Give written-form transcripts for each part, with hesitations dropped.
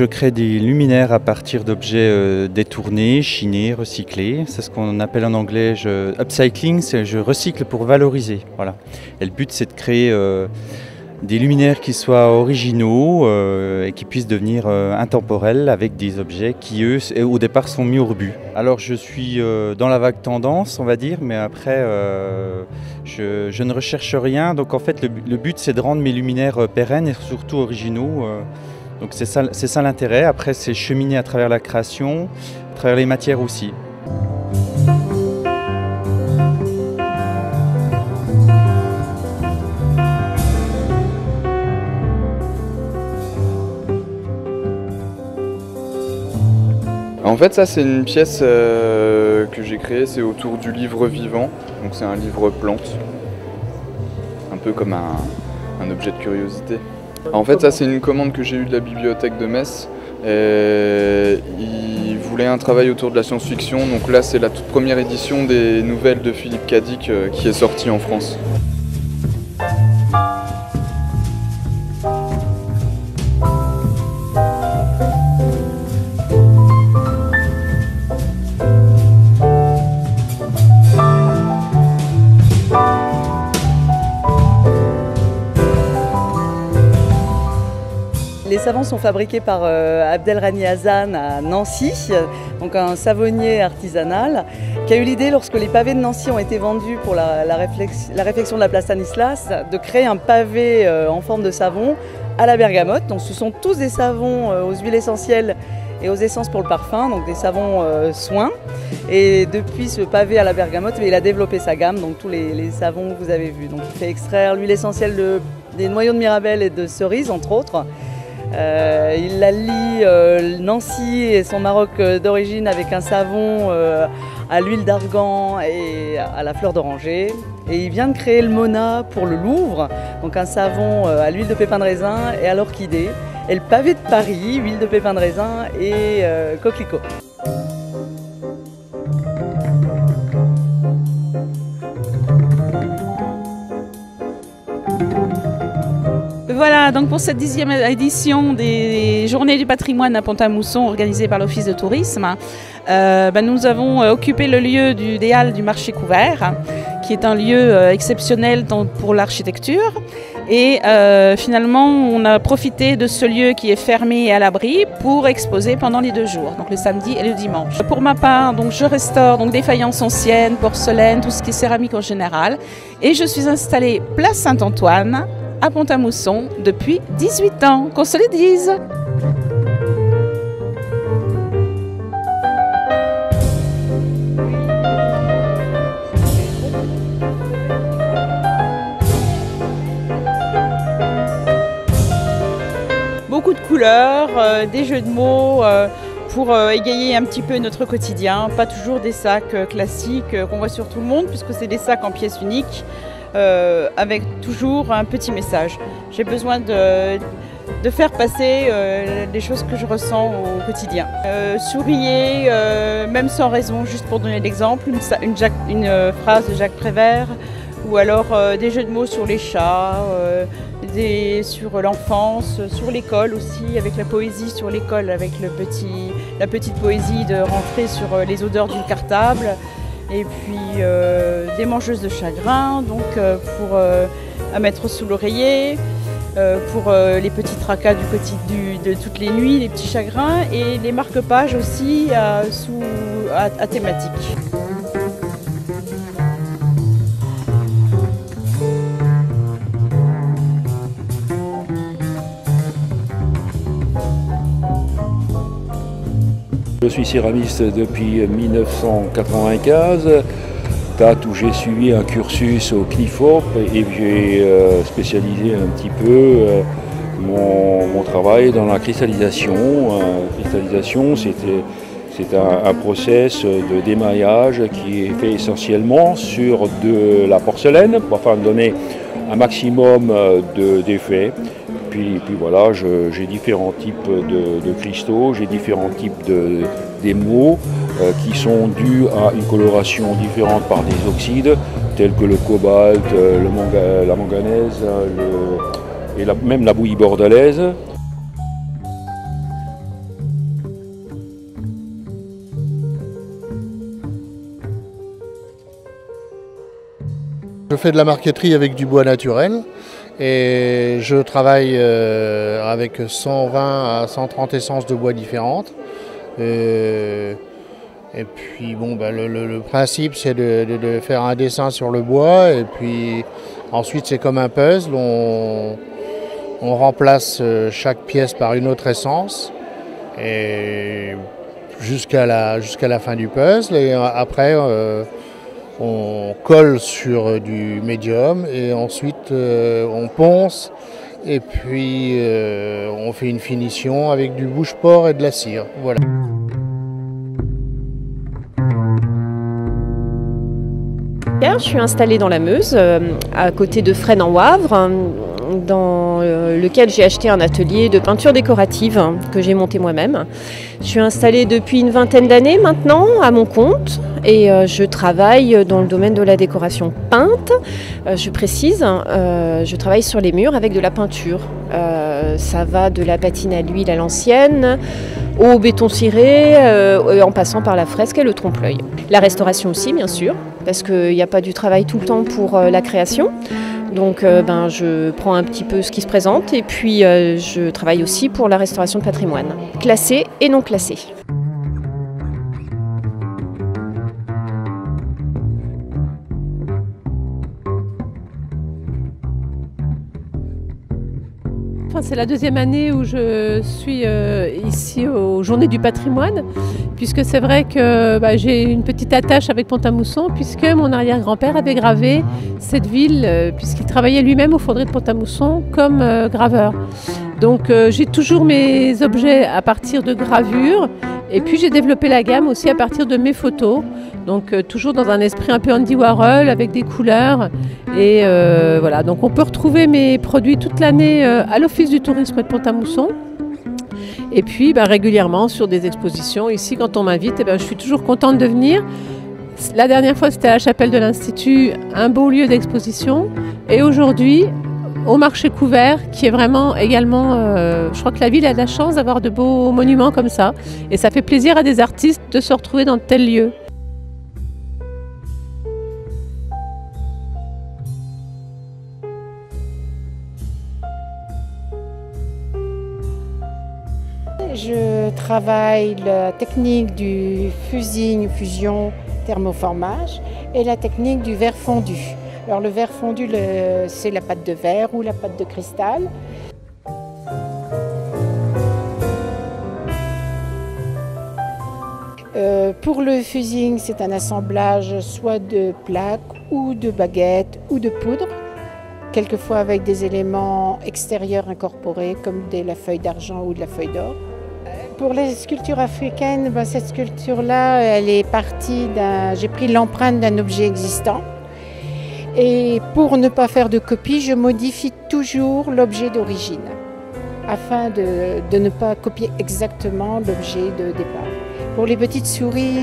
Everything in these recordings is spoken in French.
je crée des luminaires à partir d'objets détournés, chinés, recyclés. C'est ce qu'on appelle en anglais upcycling, c'est je recycle pour valoriser. Voilà. Et le but, c'est de créer des luminaires qui soient originaux et qui puissent devenir intemporels avec des objets qui, eux, au départ, sont mis au rebut. Alors, je suis dans la vague tendance, on va dire, mais après, je ne recherche rien. Donc, en fait, le but, c'est de rendre mes luminaires pérennes et surtout originaux. Donc, c'est ça l'intérêt. Après, c'est cheminer à travers la création, à travers les matières aussi. En fait, ça c'est une pièce que j'ai créée, c'est autour du livre vivant, donc c'est un livre plante, un peu comme un objet de curiosité. En fait, ça c'est une commande que j'ai eue de la bibliothèque de Metz, et ils voulaient un travail autour de la science-fiction, donc là c'est la toute première édition des nouvelles de Philippe K. Dick qui est sortie en France. Les savons sont fabriqués par Abdelrani Hassan à Nancy, donc un savonnier artisanal, qui a eu l'idée, lorsque les pavés de Nancy ont été vendus pour la réfection de la place Stanislas, de créer un pavé en forme de savon à la bergamote. Donc ce sont tous des savons aux huiles essentielles et aux essences pour le parfum, donc des savons soins. Et depuis ce pavé à la bergamote, il a développé sa gamme, donc tous les savons que vous avez vus. Donc il fait extraire l'huile essentielle des noyaux de mirabelle et de cerise, entre autres. Il allie Nancy et son Maroc d'origine avec un savon à l'huile d'argan et à la fleur d'oranger. Et il vient de créer le Mona pour le Louvre, donc un savon à l'huile de pépins de raisin et à l'orchidée. Et le pavé de Paris, huile de pépins de raisin et coquelicot. Voilà, donc pour cette 10e édition des Journées du patrimoine à Pont-à-Mousson organisée par l'Office de tourisme, nous avons occupé le lieu des Halles du marché couvert, qui est un lieu exceptionnel pour l'architecture. Et finalement, on a profité de ce lieu qui est fermé et à l'abri pour exposer pendant les 2 jours, donc le samedi et le dimanche. Pour ma part, donc, je restaure donc, des faïences anciennes, porcelaine, tout ce qui est céramique en général. Et je suis installée place Saint-Antoine, à Pont-à-Mousson depuis 18 ans, qu'on se le dise. Beaucoup de couleurs, des jeux de mots pour égayer un petit peu notre quotidien, pas toujours des sacs classiques qu'on voit sur tout le monde puisque c'est des sacs en pièces uniques. Avec toujours un petit message. J'ai besoin de faire passer les choses que je ressens au quotidien. Souriez, même sans raison, juste pour donner l'exemple, une phrase de Jacques Prévert, ou alors des jeux de mots sur les chats, sur l'enfance, sur l'école aussi, avec la poésie sur l'école, avec la petite poésie de rentrer sur les odeurs du cartable. Et puis des mangeuses de chagrin, donc à mettre sous l'oreiller, pour les petits tracas de toutes les nuits, les petits chagrins, et les marque-pages aussi à thématique. Je suis céramiste depuis 1995, date où j'ai suivi un cursus au CNIFOP et j'ai spécialisé un petit peu mon travail dans la cristallisation. Cristallisation, c'est un process de démaillage qui est fait essentiellement sur de la porcelaine afin de donner un maximum d'effets. Puis voilà, j'ai différents types de cristaux, j'ai différents types d'émaux qui sont dus à une coloration différente par des oxydes, tels que le cobalt, la manganèse et même la bouillie bordelaise. Je fais de la marqueterie avec du bois naturel et je travaille avec 120 à 130 essences de bois différentes. Et puis bon, le principe c'est de faire un dessin sur le bois et puis ensuite c'est comme un puzzle, on remplace chaque pièce par une autre essence et jusqu'à la fin du puzzle et après on colle sur du médium et ensuite on ponce et puis on fait une finition avec du bouche-port et de la cire. Voilà. Je suis installée dans la Meuse, à côté de Fresnes en Wavre, dans lequel j'ai acheté un atelier de peinture décorative que j'ai monté moi-même. Je suis installée depuis une vingtaine d'années maintenant à mon compte et je travaille dans le domaine de la décoration peinte. Je précise, je travaille sur les murs avec de la peinture. Ça va de la patine à l'huile à l'ancienne, au béton ciré, en passant par la fresque et le trompe-l'œil. La restauration aussi, bien sûr, parce qu'il n'y a pas du travail tout le temps pour la création. Donc je prends un petit peu ce qui se présente et puis je travaille aussi pour la restauration de patrimoine, classé et non classé. C'est la deuxième année où je suis ici aux Journées du patrimoine, puisque c'est vrai que j'ai une petite attache avec Pont-à-Mousson, puisque mon arrière-grand-père avait gravé cette ville, puisqu'il travaillait lui-même aux fonderies de Pont-à-Mousson comme graveur. Donc j'ai toujours mes objets à partir de gravures, et puis j'ai développé la gamme aussi à partir de mes photos, donc toujours dans un esprit un peu Andy Warhol, avec des couleurs. Et voilà, donc on peut retrouver mes produits toute l'année à l'Office du tourisme de Pont-à-Mousson. Et puis régulièrement sur des expositions. Ici, quand on m'invite, je suis toujours contente de venir. La dernière fois, c'était à la chapelle de l'Institut, un beau lieu d'exposition. Et aujourd'hui, au marché couvert, qui est vraiment également... je crois que la ville a de la chance d'avoir de beaux monuments comme ça. Et ça fait plaisir à des artistes de se retrouver dans tel lieu. Je travaille la technique du fusion thermoformage et la technique du verre fondu. Alors le verre fondu, c'est la pâte de verre ou la pâte de cristal. Pour le fusing, c'est un assemblage soit de plaques ou de baguettes ou de poudre, quelquefois avec des éléments extérieurs incorporés comme de la feuille d'argent ou de la feuille d'or. Pour les sculptures africaines, cette sculpture-là, elle est partie j'ai pris l'empreinte d'un objet existant. Et pour ne pas faire de copie, je modifie toujours l'objet d'origine, afin de ne pas copier exactement l'objet de départ. Pour les petites souris,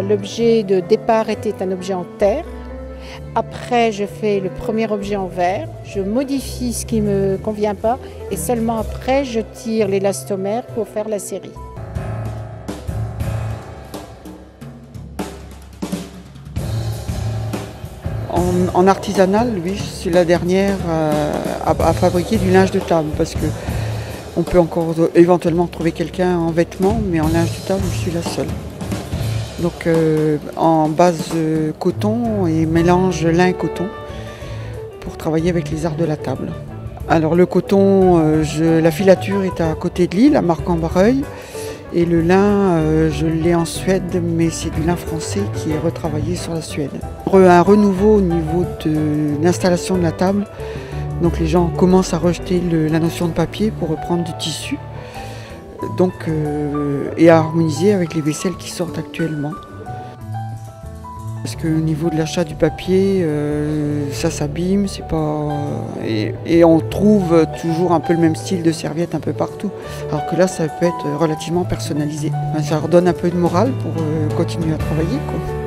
l'objet de départ était un objet en terre. Après, je fais le premier objet en verre, je modifie ce qui ne me convient pas et seulement après, je tire l'élastomère pour faire la série. En artisanal, oui, je suis la dernière à fabriquer du linge de table parce que on peut encore éventuellement trouver quelqu'un en vêtements, mais en linge de table, je suis la seule. Donc en base coton et mélange lin-coton pour travailler avec les arts de la table. Alors le coton, la filature est à côté de l'île, à Marc-en-Barreuil. Et le lin, je l'ai en Suède, mais c'est du lin français qui est retravaillé sur la Suède. Un renouveau au niveau de l'installation de la table. Donc les gens commencent à rejeter la notion de papier pour reprendre du tissu. Donc, et à harmoniser avec les vaisselles qui sortent actuellement. Parce qu'au niveau de l'achat du papier, ça s'abîme, c'est pas... Et on trouve toujours un peu le même style de serviette un peu partout. Alors que là, ça peut être relativement personnalisé. Ça leur donne un peu de morale pour continuer à travailler, quoi.